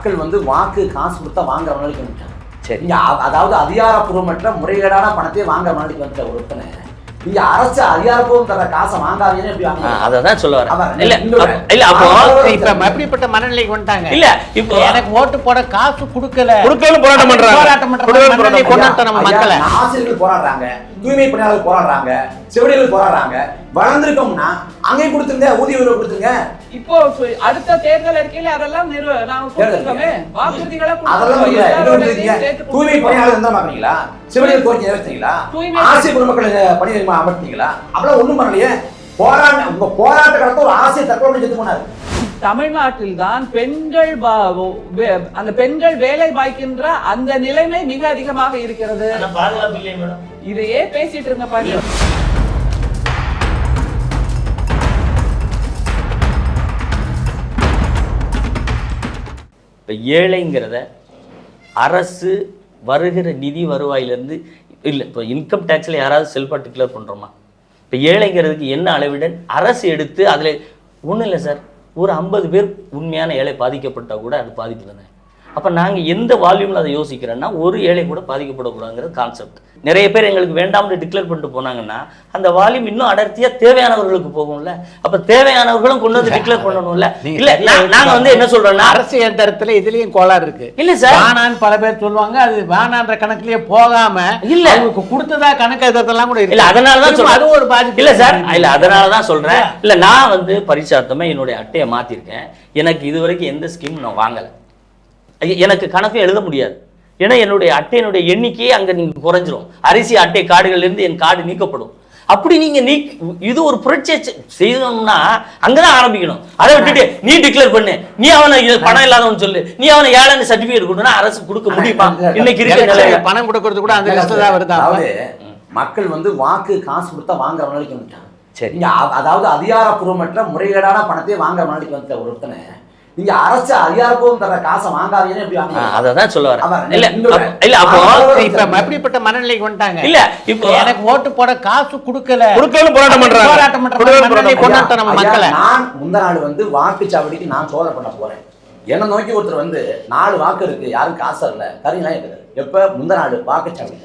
மக்கள் வந்து வாக்கு காசு கொடுத்தா வாங்குற மாதிரி வந்துட்டாங்க. சரி, அதாவது அதிகாரப்பூர்வமற்ற முறைகேடான பணத்தை வாங்குற மாதிரி வந்துட்ட ஒருத்தனை நீங்க அரசு அதிகாரப்பூர்வம் தர காசை வாங்காதீங்கன்னு எப்படி வாங்க? அதான் சொல்ல வரேன். இல்ல அப்போ இப்ப எப்படிப்பட்ட மனநிலைக்கு வந்துட்டாங்க? இல்ல இப்போ எனக்கு ஓட்டு போட காசு கொடுக்கல போராட்டம் பண்றாங்க. நம்ம மக்களை ஆசிரியர்கள் போராடுறாங்க, தூய்மை பணியாளர்கள் போராடுறாங்க, செவிலியர்கள் போராடுறாங்க. வளர்ந்துருக்கோம்னா அங்கே கொடுத்துருங்க, ஊதிய உயர்வு கொடுத்துருங்க. இப்போ அடுத்த தேர்தல் அறிக்கையில அதெல்லாம் தூய்மை பணியாளர் இருந்தா பாக்குறீங்களா? செவிலியர் கோரிக்கை நிறைவேற்றீங்களா? ஆசிரியர் பொதுமக்கள் பணி அமர்த்தீங்களா? அப்படிலாம் ஒண்ணும் பண்ணலையே. உங்க போராட்ட காலத்துல ஒரு ஆசிரியர் தற்கொலை செத்து போனாரு. தமிழ்நாட்டில் தான் பெண்கள் அந்த பெண்கள் வேலை வாய்க்கின்ற அந்த நிலைமை மிக அதிகமாக இருக்கிறது. இதையே பேசிட்டு இருங்க பாருங்க. இப்போ ஏழைங்கிறத அரசு வருகிற நிதி வருவாயிலேருந்து இல்லை, இப்போ இன்கம் டேக்ஸில் யாராவது செல்ஃபாக டிக்ளேர் பண்ணுறோமா? இப்போ ஏழைங்கிறதுக்கு என்ன அளவிடன் அரசு எடுத்து அதில் ஒன்றும் இல்லை சார், ஒரு 50 பேர் உண்மையான ஏழை பாதிக்கப்பட்டால் கூட அது பாதிப்பு தானே. அப்போ நாங்கள் எந்த வால்யூமில் அதை யோசிக்கிறோன்னா ஒரு ஏழை கூட பாதிக்கப்படக்கூடாதுங்கிற கான்செப்ட். நிறைய பேர் எங்களுக்கு வேண்டாம்னு டிக்ளேர் பண்ணிட்டு போனாங்கன்னா அந்த வால்யூம் இன்னும் அடர்த்தியாக தேவையானவர்களுக்கு போகும்ல. அப்போ தேவையானவர்களும் கொண்டு வந்து டிக்ளேர் பண்ணணும்ல. இல்லை நாங்கள் வந்து என்ன சொல்கிறோம்னா அரசு எந்திரத்தில் இதுலேயும் கோளாறு இருக்கு. இல்லை சார், வேணான்னு பல பேர் சொல்லுவாங்க, அது வேணான்ற கணக்குலேயே போகாம இல்லை அவங்களுக்கு கொடுத்ததா கணக்கு இதெல்லாம் கூட இல்லை. அதனால தான் சொல்கிறேன், அது ஒரு பாதிப்பு இல்லை சார். இல்லை அதனால தான் சொல்கிறேன். இல்லை நான் வந்து பரிசார்த்தமாக என்னுடைய அட்டையை மாற்றிருக்கேன். எனக்கு இது வரைக்கும் எந்த ஸ்கீம் நான் வாங்கலை. எனக்கு கணக்கும் எழுத முடியாது. ஏன்னா என்னுடைய அட்டையினுடைய எண்ணிக்கையே அங்கே நீங்கள் குறைஞ்சிரும். அரிசி அட்டை கார்டுகள்லேருந்து என் கார்டு நீக்கப்படும். அப்படி நீங்கள் இது ஒரு புரட்சியை செய்யணும்னா அங்கே தான் ஆரம்பிக்கணும். அதை விட்டுட்டு நீ டிக்ளேர் பண்ணு, நீ அவனை பணம் இல்லாதவன்னு சொல்லு, நீ அவனை ஏழைன்னு சர்டிஃபிகேட் கொடுனா அரசு கொடுக்க முடியுமா? இன்னைக்கு இருக்க பணம் கொடுக்கறது கூட அந்த லிஸ்ட் தான் வருது. அதாவது மக்கள் வந்து வாக்கு காசு கொடுத்தா வாங்குற நாளைக்கு வந்துட்டாங்க. சரி, அதாவது அதிகாரப்பூர்வமற்ற முறைகேடான பணத்தை வாங்குற நாளைக்கு வந்துட்ட ஒருத்தனை நீங்க அரசு அதிகாரப்பூர்வம் தர காசை வாங்காதீங்கன்னு எப்படி வாங்க? அதான் சொல்ல வரேன். இல்ல அப்போ இப்ப எப்படிப்பட்ட மனநிலைக்கு வந்துட்டாங்க? இல்ல இப்போ எனக்கு ஓட்டு போட காசு கொடுக்கல போராட்டம் பண்றாங்க நம்ம மக்களை. நான் முந்த நாள் வந்து வாக்குச்சாவடிக்கு நான் சோதனை பண்ண போறேன். என்ன நோக்கி ஒருத்தர் வந்து 4 வாக்கு இருக்கு, யாரும் காசு இல்ல கறிங்களாம் இருக்குது. எப்ப முந்த நாள் வாக்குச்சாவடி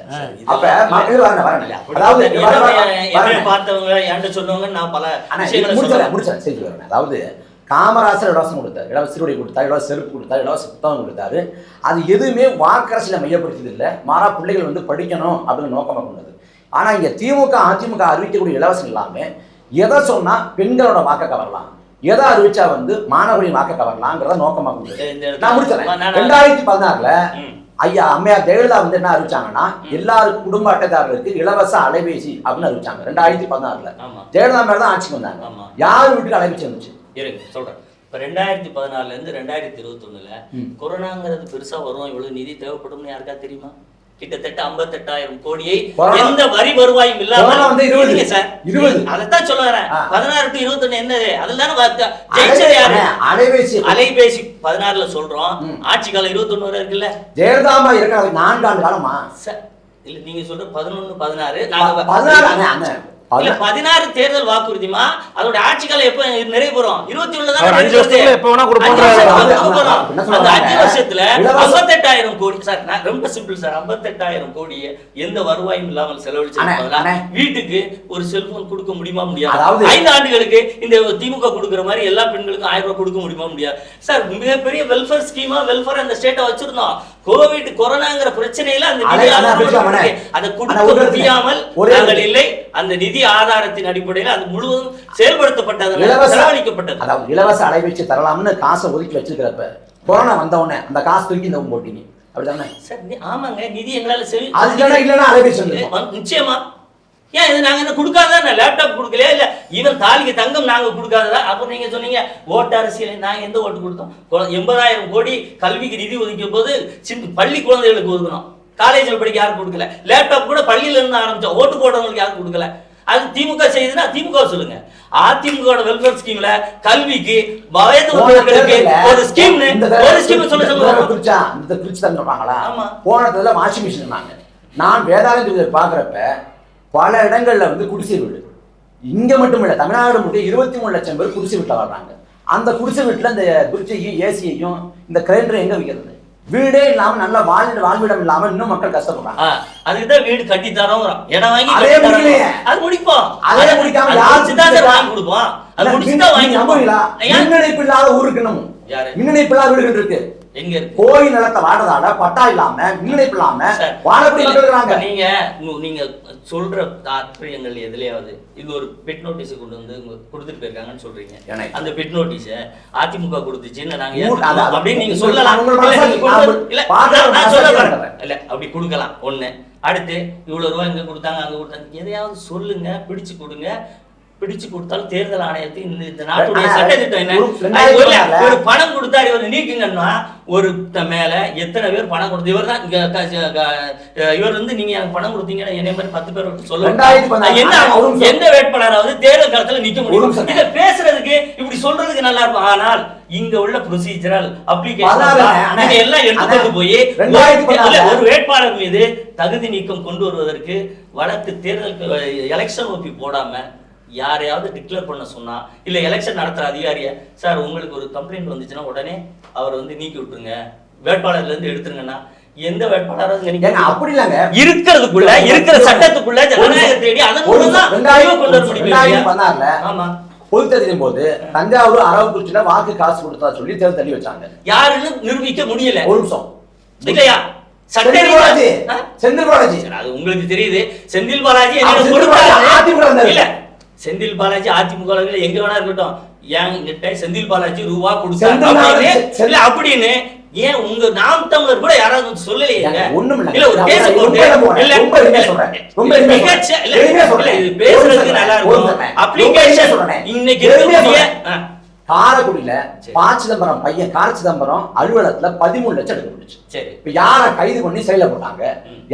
அப்ப மக்கள் வரணும். அதாவது பார்த்தவங்க என்கிட்ட சொன்னவங்க நான் பல முடிச்சேன் செய்தி வரேன். அதாவது காமராசர் இலவசம் கொடுத்தாரு, இலவச சிறுவடை கொடுத்தாரு, இலவச செருப்பு கொடுத்தாரு, இலவச புத்தகம் கொடுத்தாரு. அது எதுவுமே வாக்கரசியில் மையப்படுத்தியது இல்லை. மாறா பிள்ளைகள் வந்து படிக்கணும் அப்படின்னு நோக்கமாக கொண்டது. ஆனால் இங்கே திமுக அதிமுக அறிவிக்கக்கூடிய இலவசம் எல்லாமே எதை சொன்னால் பெண்களோட வாக்க கவரலாம், எதை அறிவிச்சா வந்து மாணவர்களின் வாக்க கவரலாங்கிறத நோக்கமாக கொண்டது. நான் முடிச்சிடறேன். 2016 ஐயா அம்மையார் ஜெயலலிதா வந்து என்ன அறிவிச்சாங்கன்னா எல்லாருக்கும் குடும்ப அட்டைதாரர்களுக்கு இலவச அலைபேசி அப்படின்னு அறிவிச்சாங்க. 2016 ஜெயலலிதா மேல தான் ஆட்சிக்கு வந்தாங்க. யார் வீட்டுக்கு அலைபேசி வந்துச்சு சொல்றேன். இப்ப 2014 இருந்து 2021 கொரோனாங்கிறது பெருசா வரும், இவ்வளவு நிதி தேவைப்படும்னு யாருக்கா தெரியுமா? கிட்டத்தட்ட 58,000 கோடியை எந்த வரி வருவாயும் இல்லாம சார் 20 அதைத்தான் சொல்ல வரேன். 16 to 21 என்னது? அதுல தானே ஜெயிச்சது யாரு? அலைபேசி 16ல சொல்றோம். ஆட்சி காலம் 21 வரை இருக்குல்ல. ஜெயலலிதா இருக்காங்க 4 ஆண்டு காலமா சார். இல்ல நீங்க சொல்ற 11 16 16 தேர்தல் வாக்குறுதிமா. அதோட ஆட்சி காலம் எப்ப நிறைவு பெறும்? 21 தான். 5 வருஷத்துல எப்ப வேணா கொடுப்பாங்க. அந்த 5 வருஷத்துல 58,000 கோடி சார். நான் ரொம்ப சிம்பிள் சார். 58,000 கோடியை எந்த வருவாயும் இல்லாமல் செலவழிச்சதுனால வீட்டுக்கு ஒரு செல்போன் கொடுக்க முடியுமா? முடியாது. 5 ஆண்டுகளுக்கு இந்த திமுக கொடுக்குற மாதிரி எல்லா பெண்களுக்கும் 1000 ரூபாய் கொடுக்க முடியுமா? முடியாது சார். மிகப்பெரிய வெல்ஃபேர் ஸ்கீமா வெல்ஃபேர் அந்த ஸ்டேட்டை வச்சிருந்தோம். கோவிட் கொரோனாங்கிற பிரச்சனையில அந்த நிதி அதை கொடுக்க முடியாமல் நாங்கள் இல்லை. அந்த நிதி ஆதாரத்தின் அடிப்படையில் அது முழுவதும் செயல்படுத்தப்பட்டது, செலவழிக்கப்பட்டது. அதாவது இலவச அலைபேசி தரலாம்னு காசை ஒதுக்கி வச்சிருக்கிறப்ப கொரோனா வந்த உடனே அந்த காசு தூக்கி இந்த போட்டீங்க. அப்படிதானே சார்? ஆமாங்க, நிதி எங்களால நிச்சயமா. ஏன் இது நாங்க என்ன கொடுக்காத? லேப்டாப் கொடுக்கலையா? இல்ல ஈவன் தாலிக்கு தங்கம் நாங்க கொடுக்காததா? அப்புறம் நீங்க சொன்னீங்க ஓட்டு அரசியல். நாங்க எந்த ஓட்டு கொடுத்தோம்? 80,000 கோடி கல்விக்கு நிதி ஒதுக்கும் போது பள்ளி குழந்தைகளுக்கு ஒதுக்கணும். காலேஜில் படிக்க யாரும் கொடுக்கல. லேப்டாப் கூட பள்ளியில இருந்து ஆரம்பிச்சோம். ஓட்டு போடுறவங்களுக்கு யாரும் கொடுக்கல. அது திமுக செய்யுதுன்னா திமுக சொல்லுங்க. அதிமுக வெல்ஃபேர் ஸ்கீம்ல கல்விக்கு வயது ஒரு ஸ்கீம் சொல்லுவாங்களா? போனதுல வாஷிங் மிஷின். நான் வேதாரண்யத்தை பாக்குறப்ப பல இடங்கள்ல வந்து குடிசை வீடு. இங்க மட்டும் இல்ல, தமிழ்நாடு மட்டும் 23 லட்சம் பேர் குடிசை வீட்டுல வர்றாங்க. அந்த குடிசை வீட்டுல இந்த பிரிட்ஜையும் ஏசியையும் இந்த கிரைண்டரை எங்க வைக்கிறது? வீடே இல்லாம நல்ல வாழ்விடம் இல்லாம இன்னும் மக்கள் கஷ்டப்படுறாங்க. அதுக்குதான் வீடு கட்டி தரோம், இடம் வாங்கி அதே முடியலையே. அது முடிப்போம். அதே முடிக்காம யாரு வாங்கி கொடுப்போம்? அது முடிச்சுதான் வாங்கி மின் இணைப்பு இல்லாத ஊருக்கு இன்னமும் மின் இணைப்பு இல்லாத வீடுகள் இருக்கு. எங்க இருக்கு? கோயில் நிலத்தை வாடுறதால பட்டா இல்லாம மின் இணைப்பு இல்லாம வாழக்கூடிய மக்கள் இருக்காங்க. நீங்க சொல்ற தாற்பயங்கள் எதுலயாவது இது ஒரு பெட் நோட்டீஸ் கொண்டு வந்து கொடுத்துட்டு போயிருக்காங்கன்னு சொல்றீங்க. அந்த பெட் நோட்டீஸ அதிமுக கொடுத்துச்சுன்னு நாங்க அப்படின்னு நீங்க சொல்லலாம். இல்ல அப்படி கொடுக்கலாம் ஒண்ணு. அடுத்து இவ்வளவு ரூபாய் இங்க கொடுத்தாங்க அங்க கொடுத்தாங்க எதையாவது சொல்லுங்க, பிடிச்சு கொடுங்க. பிடிச்சு கொடுத்தாலும் தேர்தல் ஆணையத்தை இந்த நாட்டுடைய சட்டத்திட்டம் என்ன? ஒரு பணம் கொடுத்தாரு இவர் நீக்குங்கன்னா ஒரு மேல எத்தனை பேர் பணம் கொடுத்து இவர் தான் இவர் வந்து நீங்க எனக்கு பணம் கொடுத்தீங்கன்னா என்னை மாதிரி 10 பேர் சொல்லுவாங்க. என்ன எந்த வேட்பாளராவது தேர்தல் காலத்துல நிக்க முடியும்? இதை பேசுறதுக்கு இப்படி சொல்றதுக்கு நல்லா இருக்கும். ஆனால் இங்க உள்ள ப்ரொசீஜரல் அப்ளிகேஷன் எல்லாம் எடுத்துக்கொண்டு போய் ஒரு வேட்பாளர் மீது தகுதி நீக்கம் கொண்டு வருவதற்கு வழக்கு தேர்தல் எலெக்ஷன் ஒப்பி போடாம யாரையாவது டிக்ளேர் பண்ண சொன்னா இல்ல எலெக்ஷன் நடத்துற அதிகாரிய சார் உங்களுக்கு ஒரு கம்ப்ளைண்ட் வந்துச்சுன்னா உடனே அவர் வந்து நீக்கி விட்டுருங்க, வேட்பாளர்ல இருந்து எடுத்துருங்கன்னா எந்த வேட்பாளரும் அப்படி இல்லங்க. இருக்கிறதுக்குள்ள இருக்கிற சட்டத்துக்குள்ள ஜனநாயக தேடி அதன் மூலம் தான் கொண்டு வர முடியும். ஆமா, பொது தேர்தலின் போது தஞ்சாவூர் அரவக்குறிச்சியில வாக்கு காசு கொடுத்தா சொல்லி தேர்தல் தள்ளி வச்சாங்க. யாருன்னு நிரூபிக்க முடியல. ஒரு நிமிஷம் இல்லையா? செந்தில் பாலாஜி அது உங்களுக்கு தெரியுது. செந்தில் பாலாஜி இல்ல செந்தில் பாலாஜி அதிமுக எங்க வேணா இருக்கட்டும், என்கிட்ட செந்தில் பாலாஜி ரூபா கொடுத்தாரு அப்படின்னு ஏன் உங்க நாம் தமிழர் கூட யாராவது சொல்லலையே? ஒண்ணும் இல்ல ஒரு கேஸ் போட்டு இது பேசுறதுக்கு நல்லா இருக்கும். அப்ளிகேஷன் இன்னைக்கு இருக்கக்கூடிய காரைக்குடியில ப. சிதம்பரம் பையன் கார சிதம்பரம் அலுவலகத்துல 13 லட்சம் எடுக்கப்பட்டுச்சு. சரி, இப்ப யார கைது பண்ணி செயல போட்டாங்க?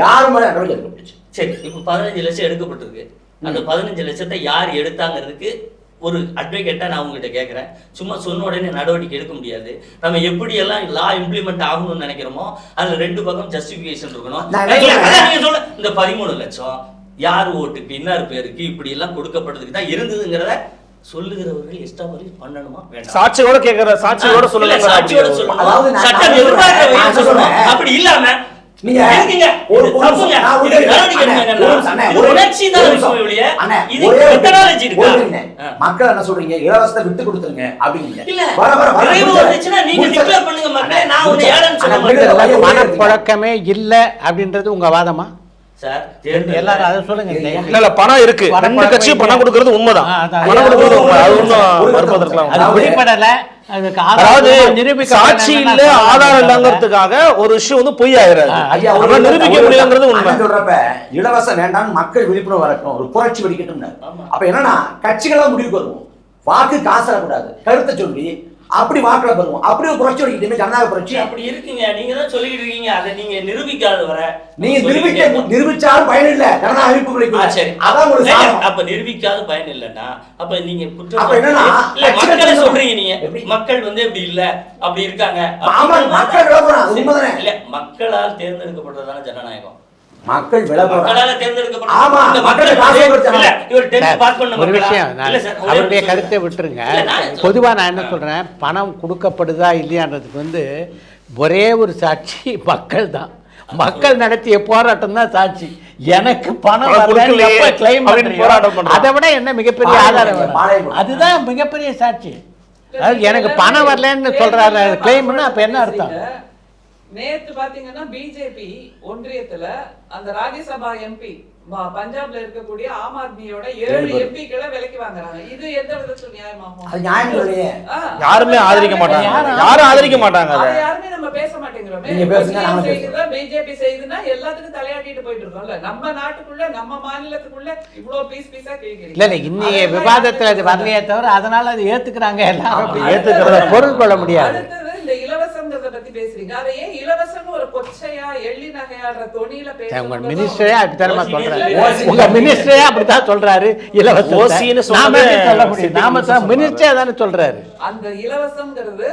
யாரு மேல நடவடிக்கை எடுக்கப்பட்டுச்சு? சரி, இப்ப 15 லட்சம் எடுக்கப்பட்டிருக்கு. அந்த 15 லட்சத்தை யார் எடுத்தாங்கிறதுக்கு ஒரு அட்வொகேட்டா நான் உங்ககிட்ட கேட்கிறேன். சும்மா சொன்ன உடனே நடவடிக்கை எடுக்க முடியாது. நம்ம எப்படி எல்லாம் லா இம்ப்ளிமெண்ட் ஆகணும்னு நினைக்கிறோமோ அதுல 2 பக்கம் ஜஸ்டிபிகேஷன் இருக்கணும். நீங்க சொல்ல இந்த 13 லட்சம் யார் ஓட்டுக்கு இன்னார் பேருக்கு இப்படி எல்லாம் கொடுக்கப்படுறதுக்கு தான் இருந்ததுங்கிறத சொல்லுகிறவர்கள் எஸ்டாப்லிஷ் பண்ணணுமா வேண்டாம்? சாட்சியோட கேக்குற, சாட்சியோட சொல்லல, சாட்சியோட சொல்லணும். சட்ட நிர்வாக சொல்லணும். அப்படி இல்லாம நீங்க ஒரு உணர்ச்சி தான் இது மெத்தடாலஜி இருக்கு. மக்கள் என்ன சொல்றீங்க? இலவசத்தை விட்டு கொடுத்துருங்க அப்படிங்க. இல்ல நிறைவு வந்துச்சுன்னா நீங்க டிக்ளேர் பண்ணுங்க மக்களே. நான் உன்னை ஏழன்னு சொல்ல மாட்டேன். மனப்பழக்கமே இல்ல அப்படின்றது உங்க வாதமா சார்? எல்லாரும் அதை சொல்லுங்க. இல்ல பணம் இருக்கு, 2 கட்சியும் பணம் கொடுக்கறது உண்மைதான். பணம் கொடுக்கறது உண்மை, அது ஒண்ணும் மறுப்பதற்கலாம் அது வெளிப்படல. அதாவது சாட்சி இல்ல ஆதாரம் இல்லங்கிறதுக்காக ஒரு விஷயம் வந்து பொய் ஆயிராது. நிரூபிக்க முடியலங்கிறது உண்மை. சொல்றப்ப இலவசம் வேண்டாம்னு மக்கள் விழிப்புணர்வு வரட்டும், ஒரு புரட்சி வெடிக்கட்டும். அப்ப என்னன்னா கட்சிகளா முடிவுக்கு வருவோம். வாக்கு காசரக்கூடாது, கருத்தை சொல்லி அப்படி வாக்குல பெறுவோம். அப்படி ஒரு புரட்சி வெடிக்கிட்டு ஜனநாயக புரட்சி அப்படி இருக்குங்க. நீங்க தான் சொல்லிட்டு இருக்கீங்க, அதை நீங்க நிரூபிக்காத வர நீங்க நிரூபிச்சாலும் பயன் இல்ல. ஜனநாயக அமைப்பு கிடைக்கும். சரி, அதான் ஒரு அப்ப நிரூபிக்காத பயன் இல்லன்னா அப்ப நீங்க மக்களை சொல்றீங்க. நீங்க மக்கள் வந்து எப்படி இல்ல அப்படி இருக்காங்க. இல்ல மக்களால் தேர்ந்தெடுக்கப்படுறதான ஜனநாயகம். மக்கள் மக்களால தேர்ந்தெடுக்கப்பட்ட ஒரு விஷயம், அவருடைய கருத்தை விட்டுருங்க. பொதுவா நான் என்ன சொல்றேன், பணம் கொடுக்கப்படுதா இல்லையான்றதுக்கு வந்து ஒரே ஒரு சாட்சி மக்கள் தான். மக்கள் நடத்திய போராட்டம் தான் சாட்சி. எனக்கு பணம் அதை விட என்ன மிகப்பெரிய ஆதாரம் வேணும்? அதுதான் மிகப்பெரிய சாட்சி. எனக்கு பணம் வரலன்னு சொல்றாரு கிளைம்னா அப்ப என்ன அர்த்தம்? நேத்து பாத்தீங்கன்னா பிஜேபி ஒன்றியத்துல அந்த ராஜ்யசபா எம்பி பஞ்சாப்ல இருக்கக்கூடிய ஆம் ஆத்மியோட 7 எம்பிக்களை விலைக்கு வாங்குறாங்க. இது எந்த விதத்துல நியாயமாகும்? அது நியாயம் இல்லையே. யாருமே ஆதரிக்க மாட்டாங்க. யாரும் ஆதரிக்க மாட்டாங்க. அதை யாருமே நம்ம பேச மாட்டேங்கிறோமே. நீங்க பேசுங்க, நாம பேசுறோம். பிஜேபி செய்யுதுன்னா எல்லாத்துக்கும் தலையாட்டிட்டு போயிட்டு இருக்கோம்ல. நம்ம நாட்டுக்குள்ள நம்ம மாநிலத்துக்குள்ள இவ்ளோ பீஸா கேக்குறீங்க. இல்ல இன்னைய விவாதத்துல அது வரலையே தவிர அதனால அது ஏத்துக்கிறாங்க. எல்லாரும் ஏத்துக்கிறத பொருள் கொள்ள முடியாது. இந்த இலவசம்ங்கறத பத்தி பேசுறீங்க. அதை ஏன் இலவசம் ஒரு கொச்சையா எள்ளி நகையாடுற தொனியில பேசுறீங்க? உங்க மினிஸ்டரே அப்படித்தானமா சொல்றாரு. உங்க மினிஸ்டரே அப்படித்தான் சொல்றாரு. இலவசம் ஓசின்னு சொல்ல முடியும். நாம மினிஸ்டரே தானே சொல்றாரு. அந்த இலவசம்ங்கிறது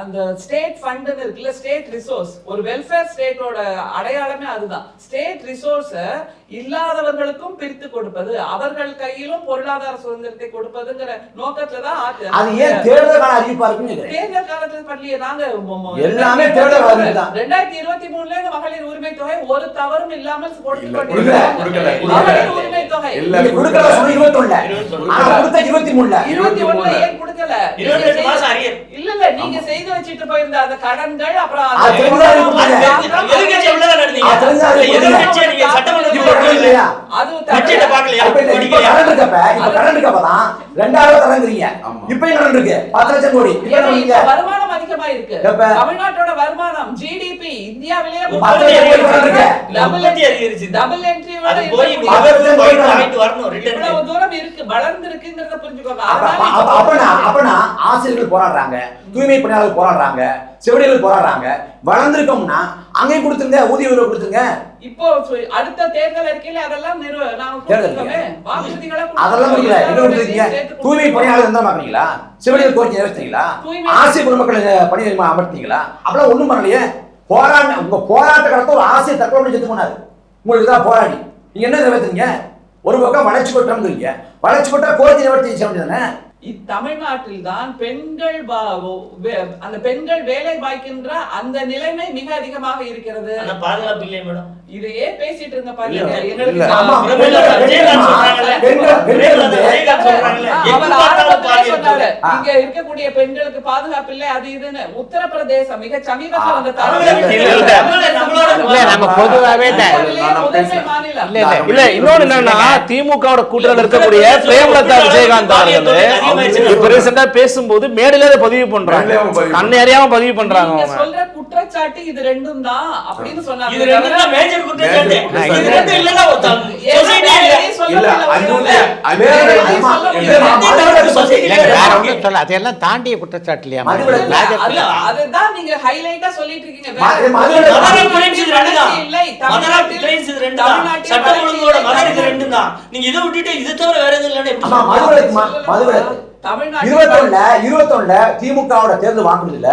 அந்த ஸ்டேட் ஃபண்ட்னு இருக்குல்ல, ஸ்டேட் ரிசோர்ஸ், ஒரு வெல்ஃபேர் ஸ்டேட்டோட அடையாளமே அதுதான். ஸ்டேட் ரிசோர்ஸ இல்லாதவர்களுக்கும் பிரித்து கொடுப்பது, அவர்கள் கையிலும் பொருளாதார சுதந்திரத்தை கொடுப்பதுங்கிற நோக்கத்துலதான் அது ஏன் தேர்தல் கால அறிவிப்பா இருக்குன்னு தேர்தல் காலத்துல பள்ளியை நாங்க எல்லாமே தேர்தல் அறிவிப்பு தான். 2023ல இந்த மகளிர் உரிமை தொகை ஒரு தவறும் இல்லாமல் கொடுக்கப்பட்டது. மகளிர் உரிமை தொகை கொடுக்கல சொன்ன 21 ஆனா கொடுத்த 23ல 21ல ஏன் கொடுக்கல? 22 மாசம் அரியர் இல்ல நீங்க செய்து வச்சிட்டு போயிருந்த அந்த கடன்கள் அப்புறம் எதிர்க்கட்சி எவ்வளவு நடந்தீங்க? எதிர்க்கட்சியை நீங்க சட்டமன்றத்துக்கு அது பட்ஜெட்டை பார்க்கலையா? கடன் இருக்கப்பதான் 2000 தரங்குறீங்க. இப்பயும் கடன் இருக்கு 10 லட்சம் கோடி. வருமானம் அதிகமா இருக்கு. தமிழ்நாட்டோட வருமானம் ஜிடிபி இந்தியாவிலேயே டபுள் என்ட்ரி இவ்வளவு தூரம் இருக்கு, வளர்ந்து இருக்குங்கிறத புரிஞ்சுக்கோங்க. அப்பனா ஆசிரியர்கள் போராடுறாங்க, தூய்மை பணியாளர்கள் போராடுறாங்க, செவிலியர்கள் போராடுறாங்க. வளர்ந்துருக்கோம்னா அங்கேயும் கொடுத்துருங்க, ஊதிய உயர்வு கொடுத்துருங்க. இப்போ அடுத்த தேர்தல் அறிக்கையில அதெல்லாம் அதெல்லாம் தூய்மை பணியாளர் இருந்தா பாக்குறீங்களா? செவிலியர் கோரிக்கை நிறைவேற்றீங்களா? ஆசிரியர் பொதுமக்கள் பணி அமர்த்தீங்களா? அப்படிலாம் ஒண்ணும் பண்ணலையே. உங்க போராட்ட காலத்துல ஒரு ஆசிரியர் தற்கொலை செத்து போனாரு. உங்களுக்கு தான் போராடி நீங்க என்ன நிறைவேற்றுறீங்க? ஒரு பக்கம் வளர்ச்சி பெற்றோம்ங்கிறீங்க, வளர்ச்சி பெற்ற கோரிக்கை நிறைவேற்றி செய்ய வேண்டியதானே? தமிழ்நாட்டில் தான் பெண்கள் அந்த பெண்கள் வேலை பார்க்கின்ற அந்த நிலைமை மிக அதிகமாக இருக்கிறது. பாதுகாப்பு இல்லை மேடம். இதையே பேசிட்டு இருங்க பாருங்க. இங்க இருக்கக்கூடிய பெண்களுக்கு பாதுகாப்பு இல்லை, அது இதுன்னு. உத்தரப்பிரதேசம் மிக சமீபத்தில் வந்த இல்ல இன்னொன்னு என்னன்னா, திமுக கூட்டத்தில் இருக்கக்கூடிய பிரேமலதா விஜயகாந்த் அவர்கள் இப்ப ரீசெண்டா பேசும்போது மேடையில அதை பதிவு பண்றாங்க, கண்ணை அறியாம பதிவு பண்றாங்க. அவங்க சொல்ற குற்றச்சாட்டு இது ரெண்டும் தான் அப்படின்னு சொன்னாங்க. இது ரெண்டும் தான் மேஜர் குற்றச்சாட்டு. இது ரெண்டும் இல்லனா அதெல்லாம் தாண்டிய குற்றச்சாட்டு இல்லையா? அதுதான் நீங்க ஹைலைட்டா சொல்லிட்டு இருக்கீங்க. நீங்க இதை விட்டுட்டு இதை தவிர வேற எதுவும் இல்லைன்னு தமிழ்நாடு திமுகவோட தேர்தல் வாக்குறுதியில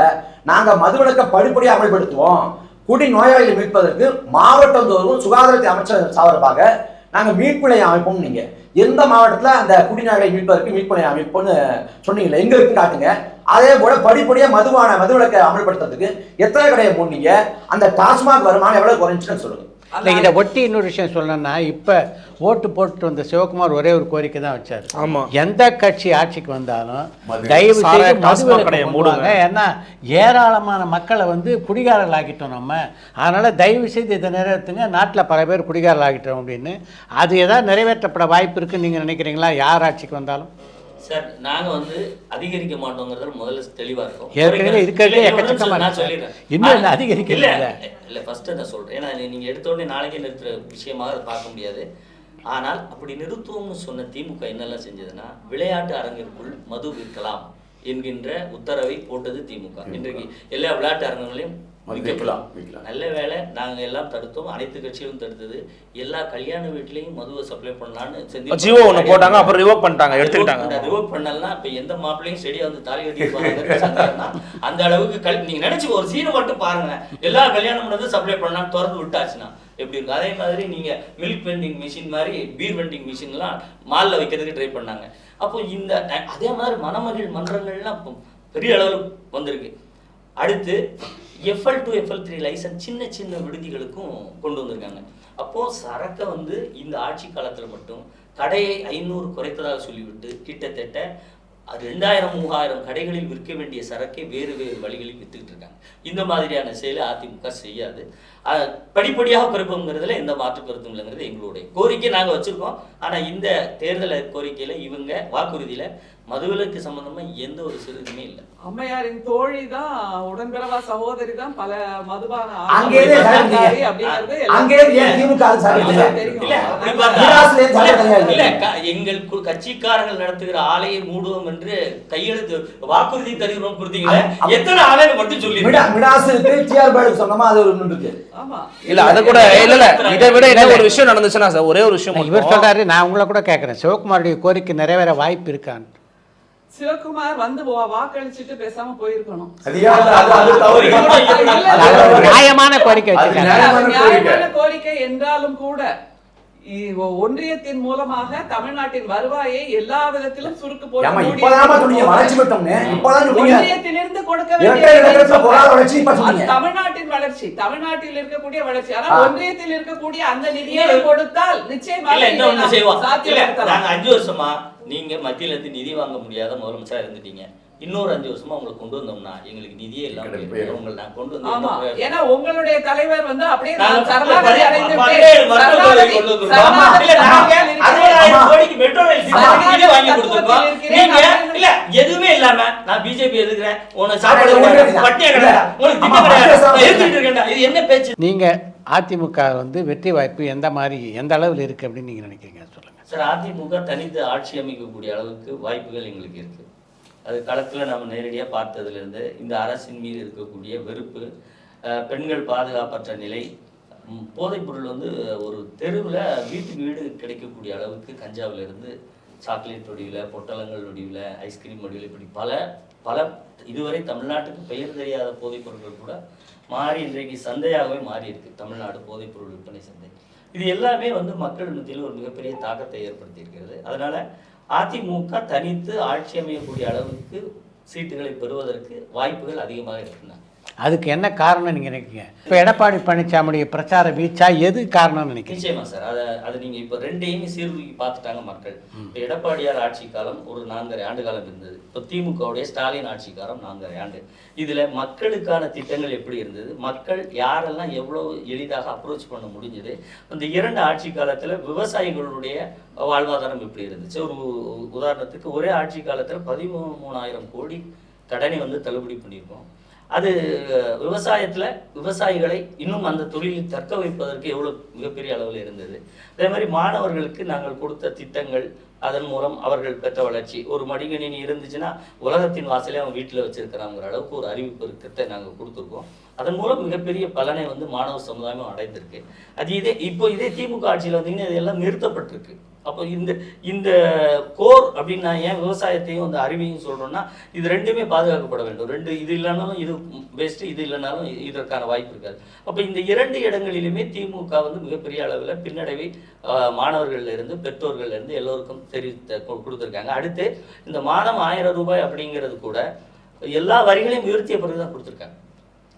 நாங்க மதுவிலக்க படிப்படியாக அமல்படுத்துவோம். குடி நோயாளிகளை மீட்பதற்கு மாவட்டந்தோறும் சுகாதாரத்தை அமைச்சர் சார்பாக நாங்க மீட்பு நிலையம் அமைப்போம். நீங்க எந்த மாவட்டத்துல அந்த குடிநோயாளிகளை மீட்பதற்கு மீட்பு நிலையம் அமைப்போம்னு சொன்னீங்களா? எங்களுக்கு காட்டுங்க. அதே போல படிப்படியா மதுவிலக்க அமல்படுத்துறதுக்கு எத்தனை கடையை போனீங்க? அந்த டாஸ்மாக் வருமானம் எவ்வளவு குறைஞ்சுன்னு சொல்லுங்க. இதை ஒட்டி இன்னொரு விஷயம் சொல்லணும்னா, இப்போ ஓட்டு போட்டு வந்த சிவகுமார் ஒரே ஒரு கோரிக்கை தான் வச்சார். எந்த கட்சி ஆட்சிக்கு வந்தாலும் தயவு செய்து மதுவிலக்கு மூடுங்க, ஏன்னா ஏராளமான மக்களை குடிகாரர்கள் ஆக்கிட்டோம் நம்ம, அதனால தயவு செய்து இதை நிறைவேற்றுங்க, நாட்டில் பல பேர் குடிகாரர்கள் ஆகிட்டோம் அப்படின்னு. அது ஏதாவது நிறைவேற்றப்பட வாய்ப்பு இருக்குன்னு நீங்கள் நினைக்கிறீங்களா? யார் ஆட்சிக்கு வந்தாலும் சார் நாங்க அதிகரிக்க மாட்டோங்கிறது முதல்ல தெளிவா இருக்கும். ஏற்கனவே இருக்கிறதே எக்கச்சக்கமா நான் சொல்லிடுறேன். இன்னும் அதிகரிக்க இல்ல ஃபர்ஸ்ட் நான் சொல்றேன், ஏன்னா நீங்க எடுத்த உடனே நாளைக்கே நிறுத்துற விஷயமாக அதை பார்க்க முடியாது. ஆனால் அப்படி நிறுத்துவோம்னு சொன்ன திமுக என்னெல்லாம் செஞ்சதுன்னா, விளையாட்டு அரங்கிற்குள் மது விற்கலாம் என்கின்ற உத்தரவை போட்டது திமுக. இன்றைக்கு எல்லா விளையாட்டு அரங்கங்களையும் விற்கலாம். நல்ல வேலை நாங்கள் எல்லாம் தடுத்தோம், அனைத்து கட்சிகளும் தடுத்தது. எல்லா கல்யாண வீட்லையும் மதுவை சப்ளை பண்ணலான்னு ஜியோ ஒன்று போட்டாங்க, அப்புறம் ரிவோக் பண்ணிட்டாங்க, எடுத்துக்கிட்டாங்க. ரிவோக் பண்ணலாம். இப்போ எந்த மாப்பிள்ளையும் செடியை தாலி கட்டிப்பாங்க. அந்த அளவுக்கு நீங்க நினைச்சு ஒரு சீனை மட்டும் பாருங்க, எல்லா கல்யாணம் சப்ளை பண்ணலாம் திறந்து விட்டாச்சுன்னா எப்படி இருக்கும்? அதே மாதிரி நீங்க மில்க் வெண்டிங் மிஷின் மாதிரி பீர் வெண்டிங் மிஷின்லாம் மால்ல வைக்கிறதுக்கு ட்ரை பண்ணாங்க. அப்போ இந்த அதே மாதிரி மணமகள் மன்றங்கள்லாம் பெரிய அளவில் வந்திருக்கு. அடுத்து FL2 FL3 லைசன்ஸ் சின்ன சின்ன விடுதிகளுக்கும் கொண்டு வந்திருக்காங்க. அப்போது சரக்கை இந்த ஆட்சி காலத்தில் மட்டும் கடையை 500 குறைத்ததாக சொல்லிவிட்டு கிட்டத்தட்ட 2000-3000 கடைகளில் விற்க வேண்டிய சரக்கை வேறு வேறு வழிகளில் வித்துக்கிட்டு இருக்காங்க. இந்த மாதிரியான செயலை அதிமுக செய்யாது. படிப்படியாக குறைப்போங்கிறதுல எந்த மாற்று கருத்தும் இல்லைங்கிறது எங்களுடைய கோரிக்கை நாங்கள் வச்சுருக்கோம். ஆனால் இந்த தேர்தல் கோரிக்கையில் இவங்க வாக்குறுதியில் மதுவிலக்கு சம்பந்தமா எந்த ஒரு சிறுதுமே இல்லை. அம்மையாரின் தோழி தான், உடன்பிறவா சகோதரி தான் பல மதுபான எங்கள் கட்சிக்காரர்கள் நடத்துகிற ஆலையை மூடுவோம் என்று கையெழுத்து வாக்குறுதி தருகிறோம் கொடுத்தீங்களே, எத்தனை ஆலையை மட்டும் சொல்லி இல்ல அத கூட இல்ல இதை விட என்ன ஒரு விஷயம் நடந்துச்சுன்னா சார், ஒரே ஒரு விஷயம் இவர் சொல்றாரு, நான் உங்களை கூட கேட்கிறேன், சிவகுமாருடைய கோரிக்கை நிறைவேற வாய்ப்பு இருக்கான்னு. சிவகுமார் வாக்களிச்சுட்டு பேசாம போயிருக்கணும். நியாயமான கோரிக்கை நியாயமான கோரிக்கை என்றாலும் கூட ஒன்றியத்தின் மூலமாக தமிழ்நாட்டின் வருவாயை எல்லா விதத்திலும் சுருக்கு ஒன்றியத்திலிருந்து கொடுக்க வேண்டிய தமிழ்நாட்டின் வளர்ச்சி, தமிழ்நாட்டில் இருக்கக்கூடிய வளர்ச்சி. ஆனா ஒன்றியத்தில் இருக்கக்கூடிய அந்த நிதியை கொடுத்தால் நிச்சயமாக 5 வருஷமா நீங்க மத்தியில இருந்து நிதி வாங்க முடியாத முதலமைச்சரா இருந்துட்டீங்க. இன்னொரு 5 வருஷமா உங்களை கொண்டு வந்தோம்னா எங்களுக்கு நிதியே இல்லாம உங்களை நான் கொண்டு வந்து, ஏன்னா உங்களுடைய தலைவர் வந்து அப்படியே எதுவுமே இல்லாம நான் பிஜேபி எதுக்குறேன், உனக்கு சாப்பாடு பட்டியா கிடையாது, உங்களுக்கு திட்டம் கிடையாது, இது என்ன பேச்சு? நீங்க அதிமுக வந்து வெற்றி வாய்ப்பு எந்த அளவில் இருக்கு அப்படின்னு நீங்க நினைக்கிறீங்க, சொல்லுங்க சார். அதிமுக தனித்து ஆட்சி அமைக்கக்கூடிய அளவுக்கு வாய்ப்புகள் எங்களுக்கு இருக்கு. அது களத்தில் நம்ம நேரடியாக பார்த்ததுலேருந்து இந்த அரசின் மீது இருக்கக்கூடிய வெறுப்பு, பெண்கள் பாதுகாப்பற்ற நிலை, போதைப்பொருள் வந்து ஒரு தெருவில் வீட்டுக்கு வீடு கிடைக்கக்கூடிய அளவுக்கு கஞ்சாவிலிருந்து சாக்லேட் வடிவில், பொட்டலங்கள் வடிவில், ஐஸ்கிரீம் வடிவில், இப்படி பல இதுவரை தமிழ்நாட்டுக்கு பெயர் தெரியாத போதைப்பொருட்கள் கூட மாறி இன்றைக்கு சந்தையாகவே மாறி இருக்கு தமிழ்நாடு போதைப்பொருள் விற்பனை சந்தை. இது எல்லாமே வந்து மக்கள் மத்தியில் ஒரு மிகப்பெரிய தாக்கத்தை ஏற்படுத்தி இருக்கிறது. அதனால அதிமுக தனித்து ஆட்சி அமையக்கூடிய அளவுக்கு சீட்டுகளை பெறுவதற்கு வாய்ப்புகள் அதிகமாக இருக்குங்க. அதுக்கு என்ன காரணம் நீங்க நினைக்கிறீங்க? இப்போ எடப்பாடி பழனிசாமியுடைய பிரச்சார வீச்சா எது காரணம்னு நினைக்கிறீங்க? நிச்சயமா சார், அதை நீங்க இப்போ ரெண்டையுமே சீர்தூக்கி பார்த்துட்டாங்க மக்கள். இப்போ எடப்பாடியார் ஆட்சி காலம் ஒரு 4.5 ஆண்டு காலம் இருந்தது. இப்போ திமுகவுடைய ஸ்டாலின் ஆட்சி காலம் 4.5 ஆண்டு. இதுல மக்களுக்கான திட்டங்கள் எப்படி இருந்தது, மக்கள் யாரெல்லாம் எவ்வளவு எளிதாக அப்ரோச் பண்ண முடிஞ்சது, அந்த 2 ஆட்சி காலத்துல விவசாயிகளுடைய வாழ்வாதாரம் எப்படி இருந்துச்சு. ஒரு உதாரணத்துக்கு ஒரே ஆட்சி காலத்துல 13,000 கோடி கடனை வந்து தள்ளுபடி பண்ணியிருக்கோம். அது விவசாயிகளை இன்னும் அந்த தொழிலில் தக்க வைப்பதற்கு எவ்வளோ மிகப்பெரிய அளவில் இருந்தது. அதே மாதிரி மாணவர்களுக்கு நாங்கள் கொடுத்த திட்டங்கள், அதன் மூலம் அவர்கள் பெற்ற வளர்ச்சி. ஒரு மடிகணினி இருந்துச்சுன்னா உலகத்தின் வாசலே அவன் வீட்டில் வச்சிருக்கிறாங்கிற அளவுக்கு ஒரு அறிவிப்பு திட்டத்தை நாங்கள் கொடுத்துருக்கோம். அதன் மூலம் மிகப்பெரிய பலனை வந்து மாணவ சமுதாயமும் அடைந்திருக்கு. அது இதே திமுக ஆட்சியில் வந்தீங்கன்னா இதெல்லாம் நிறுத்தப்பட்டிருக்கு. அப்போ இந்த கோர் அப்படின்னு நான் ஏன் விவசாயத்தையும் அந்த அறிவையும் சொல்கிறோன்னா, இது ரெண்டுமே பாதுகாக்கப்பட வேண்டும். இது இல்லைனாலும் இது பெஸ்ட்டு, இது இல்லைனாலும் இதற்கான வாய்ப்பு இருக்காது. அப்போ இந்த 2 இடங்களிலுமே திமுக வந்து மிகப்பெரிய அளவில் பின்னடைவை மாணவர்கள்லேருந்து பெற்றோர்கள்லேருந்து எல்லோருக்கும் கொடுத்துருக்காங்க. அடுத்து இந்த மாதம் 1000 ரூபாய் அப்படிங்கிறது கூட எல்லா வரிகளையும் உயர்த்திய பிறகு தான் கொடுத்துருக்காங்க.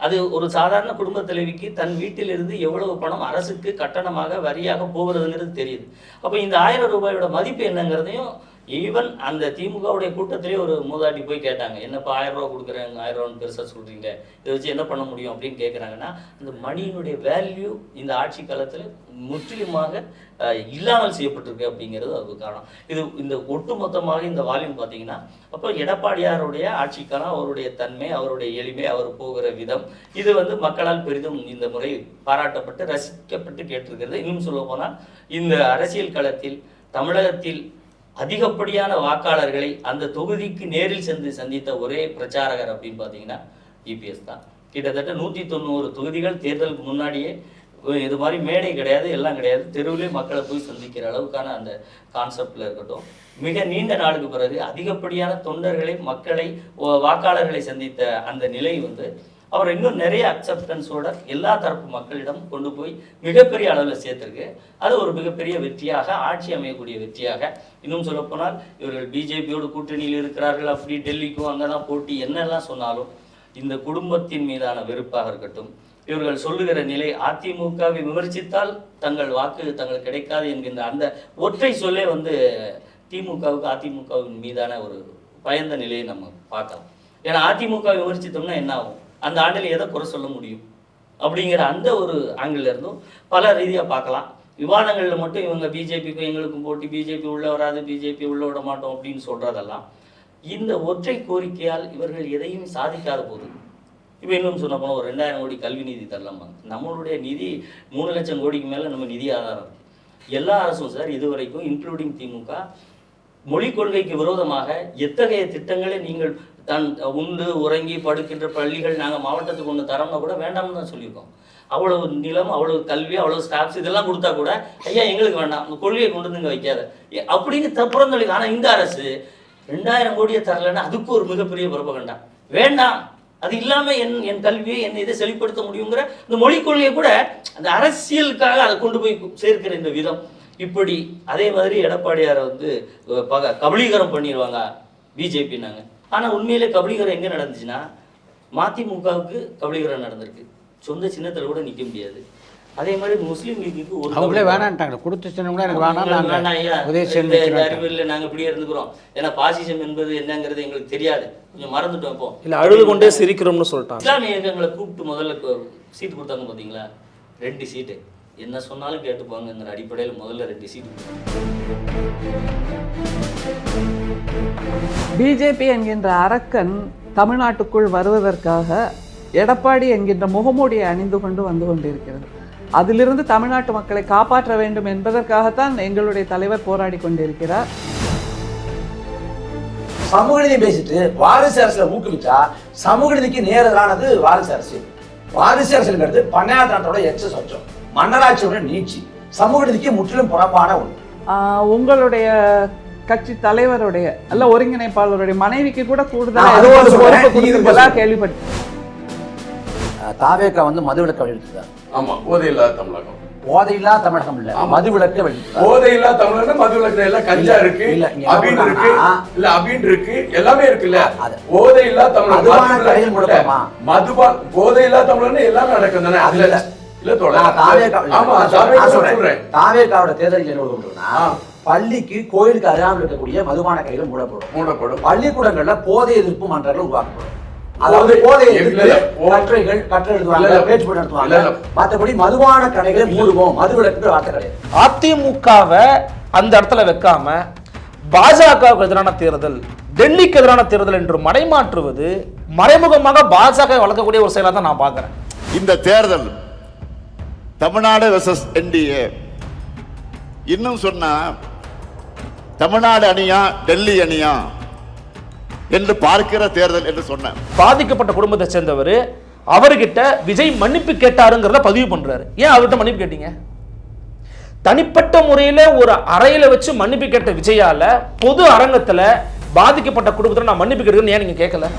அது ஒரு சாதாரண குடும்ப தலைவிக்கு தன் வீட்டிலிருந்து எவ்வளவு பணம் அரசுக்கு கட்டணமாக வரியாக போகிறதுங்கிறது தெரியுது. அப்போ இந்த 1000 ரூபாயோட மதிப்பு என்னங்கிறதையும் ஈவன் அந்த திமுகவுடைய கூட்டத்திலே ஒரு மூதாட்டி போய் கேட்டாங்க, என்னப்பா 1000 ரூபா கொடுக்குறேன், 1000 ரூபான்னு பெருசாக சொல்கிறீங்க, இதை வச்சு என்ன பண்ண முடியும் அப்படின்னு கேட்குறாங்கன்னா, அந்த மணியினுடைய வேல்யூ இந்த ஆட்சி காலத்தில் முற்றிலுமாக இல்லாமல் செய்யப்பட்டிருக்கு அப்படிங்கிறது அதுக்கு காரணம். இந்த ஒட்டுமொத்தமாக இந்த வால்யூம் பார்த்தீங்கன்னா, அப்போ எடப்பாடியாருடைய ஆட்சி காலம், அவருடைய தன்மை, அவருடைய எளிமை, அவர் போகிற விதம், இது வந்து மக்களால் பெரிதும் இந்த முறை பாராட்டப்பட்டு ரசிக்கப்பட்டு கேட்டிருக்கிறது. இன்னும் சொல்ல போனால் இந்த அரசியல் களத்தில் தமிழகத்தில் அதிகப்படியான வாக்காளர்களை அந்த தொகுதிக்கு நேரில் சென்று சந்தித்த ஒரே பிரச்சாரகர் அப்படின்னு பார்த்தீங்கன்னா இபிஎஸ் தான். கிட்டத்தட்ட 190 தொகுதிகள் தேர்தலுக்கு முன்னாடியே இது மாதிரி மேடை கிடையாது, எல்லாம் கிடையாது, தெருவிலே மக்களை போய் சந்திக்கிற அளவுக்கான அந்த கான்செப்டில் இருக்கட்டும். மிக நீண்ட நாளுக்கு பிறகு அதிகப்படியான தொண்டர்களை, மக்களை, வாக்காளர்களை சந்தித்த அந்த நிலை வந்து அவர் இன்னும் நிறைய அக்செப்டன்ஸோட எல்லா தரப்பு மக்களிடம் கொண்டு போய் மிகப்பெரிய அளவில் சேர்த்துருக்கு. அது ஒரு மிகப்பெரிய வெற்றியாக, ஆட்சி அமையக்கூடிய வெற்றியாக. இன்னும் சொல்லப்போனால் இவர்கள் பிஜேபியோடு கூட்டணியில் இருக்கிறார்கள், அப்படி டெல்லிக்கும் அங்கே தான் போட்டி, என்னெல்லாம் சொன்னாலும் இந்த குடும்பத்தின் மீதான வெறுப்பாக இருக்கட்டும், இவர்கள் சொல்லுகிற நிலை, அதிமுகவை விமர்சித்தால் தங்கள் வாக்கு தங்களுக்கு கிடைக்காது என்கின்ற அந்த ஒற்றை சொல்லே வந்து திமுகவுக்கு அதிமுகவின் மீதான ஒரு பயந்த நிலையை நம்ம பார்க்கலாம். ஏன்னா அதிமுக விமர்சித்தோம்னா என்ன ஆகும், அந்த ஆண்டில் எதை குறை சொல்ல முடியும் அப்படிங்கிற அந்த ஒரு ஆங்கிள் இருந்தும் பல ரீதியாக பார்க்கலாம். விவாதங்களில் மட்டும் இவங்க பிஜேபிக்கும் எங்களுக்கும் போட்டி, பிஜேபி உள்ள வராது, பிஜேபி உள்ள விட மாட்டோம் அப்படின்னு சொல்கிறதெல்லாம் இந்த ஒற்றை கோரிக்கையால் இவர்கள் எதையும் சாதிக்காத போது. இப்போ இன்னும் சொன்ன போனால் ஒரு 2000 கோடி கல்வி நிதி தரலாமாங்க. நம்மளுடைய நிதி 3 லட்சம் கோடிக்கு மேலே நம்ம நிதி ஆதாரம். எல்லா அரசும் சார் இதுவரைக்கும் இன்க்ளூடிங் திமுக மொழிக் கொள்கைக்கு விரோதமாக எத்தகைய திட்டங்களை நீங்கள் உண்டு உறங்கி படுக்கின்ற பள்ளிகள் நாங்கள் மாவட்டத்துக்கு ஒன்று தரோம்னா கூட வேண்டாம்னு தான் சொல்லியிருக்கோம். அவ்வளவு நிலம், அவ்வளவு கல்வி, அவ்வளவு ஸ்டாஃப்ஸ் இதெல்லாம் கொடுத்தா கூட ஐயா எங்களுக்கு வேண்டாம், அந்த கொள்கையை கொண்டு வந்து இங்கே வைக்காத அப்படின்னு புறந்தளிக்க. ஆனால் இந்த அரசு 2000 கோடியை தரலைன்னா அதுக்கு ஒரு மிகப்பெரிய புறப்பகண்டா வேண்டாம், அது இல்லாமல் என் கல்வியை என் இதை செழிப்படுத்த முடியுங்கிற இந்த மொழிக் கொள்கையை கூட அந்த அரசியலுக்காக அதை கொண்டு போய் சேர்க்கிற இந்த விதம், இப்படி அதே மாதிரி எடப்பாடியாரை வந்து கபலீகரம் பண்ணிடுவாங்க பிஜேபின்னாங்க. ஆனால் உண்மையிலே கபலீகரம் எங்கே நடந்துச்சுன்னா மதிமுகவுக்கு கபலீகரம் நடந்திருக்கு. சொந்த சின்னத்தில் கூட நிற்க முடியாது. அதே மாதிரி முஸ்லீம் லீக்கு ஒரு அவங்களே வேணான்ட்டாங்க, கொடுத்த சின்னம் கூட எனக்கு வேணாம், அறிவியல் நாங்கள் இப்படியே இருந்துக்கிறோம். ஏன்னா பாசிசம் என்பது என்னங்கிறது எங்களுக்கு தெரியாது, கொஞ்சம் மறந்துட்டோம். இப்போ இல்லை அழுது கொண்டே சிரிக்கிறோம்னு சொல்லிட்டாங்க. இஸ்லாமிய இயக்கங்களை கூப்பிட்டு முதல்ல சீட்டு கொடுத்தாங்க பார்த்தீங்களா, 2 சீட்டு. என்ன சொன்னாலும் கேட்டுப்பாங்க அடிப்படையில் முதல்ல 2 சீட்டு. பிஜேபி என்கின்ற அரக்கன் தமிழ்நாட்டுக்குள் வருவதற்காக எடப்பாடி என்கின்ற முகமூடியை அணிந்து கொண்டு வந்து கொண்டிருக்கிறது. அதிலிருந்து தமிழ்நாட்டு மக்களை காப்பாற்ற வேண்டும் என்பதற்காகத்தான் எங்களுடைய தலைவர் போராடி கொண்டிருக்கிறார். சமூக நீதி பேசிட்டு வாரிசு அரசியல ஊக்குவிச்சா சமூக நீதிக்கு நேரெதிரானது வாரிசு அரசியல். வாரிசு அரசியல்ங்கிறது பண்ணையாட்டு நாட்டோட எக்ஸஸ் வச்சோம், மன்னராட்சியோட நீட்சி, சமூக நீதிக்கு முற்றிலும் புறம்பான ஒன்று. உங்களுடைய கட்சி தலைவருடைய அல்ல ஒருங்கிணைப்பாளருடைய மனைவிக்கு கூட கூடுதலாக கேள்விப்பட்டேன். தாவேக்கா வந்து மதுவிலக்க வெளியிட்டாங்க. ஆமா, போதையில்லாத தமிழகம். போதையில்லா தமிழகம் இல்ல, மதுவிலக்க வெளியிட்டாங்க. போதையில்லா தமிழகம் மதுவிலக்கு எல்லாம் கஞ்சா இருக்கு, அபின் இருக்கு, இல்ல அபின் இருக்கு, எல்லாமே இருக்குல்ல. போதையில்லா தமிழகம் மதுபான் போதையில்லா தமிழகம் எல்லாமே நடக்கும் தானே. அதுல இல்ல தாவேக்காவோட தேர்தல் என்ன சொல்றோம்னா, பள்ளிக்கு கோயிலுக்கு அருகாமல் இருக்கக்கூடிய மதுபான கடைகள் மூடப்படும். பள்ளிக்கூடங்கள்ல போதை எதிர்ப்பு மன்றங்கள் உருவாக்கப்படும். அதாவது போதை கற்றை எழுதுவாங்க, பேச்சு போட்டு நடத்துவாங்க. மற்றபடி மதுபான கடைகளை மூடுவோம், மதுவிலக்கு வார்த்தை கிடையாது. அதிமுகவை அந்த இடத்துல வைக்காம பாஜகவுக்கு எதிரான தேர்தல், டெல்லிக்கு எதிரான தேர்தல் என்று மடைமாற்றுவது மறைமுகமாக பாஜக வளர்க்கக்கூடிய ஒரு செயலா தான் நான் பார்க்கிறேன். இந்த தேர்தல் தமிழ்நாடு வெர்சஸ் என்டிஏ, இன்னும் சொன்னா தமிழ்நாடு அணியா டெல்லி அணியா என்று பார்க்கிற தேர்தல் என்று சொன்ன பாதிக்கப்பட்ட குடும்பத்தை சேர்ந்தவர் அவர்கிட்ட விஜய் மன்னிப்பு கேட்டாருங்கிறத பதிவு பண்றாரு. ஏன் அவர்கிட்ட மன்னிப்பு கேட்டீங்க? தனிப்பட்ட முறையில ஒரு அறையில வச்சு மன்னிப்பு கேட்ட விஜயால பொது அரங்கத்துல பாதிக்கப்பட்ட குடும்பத்துல நான் மன்னிப்பு கேட்கிறேன்னு ஏன் நீங்க கேட்கல?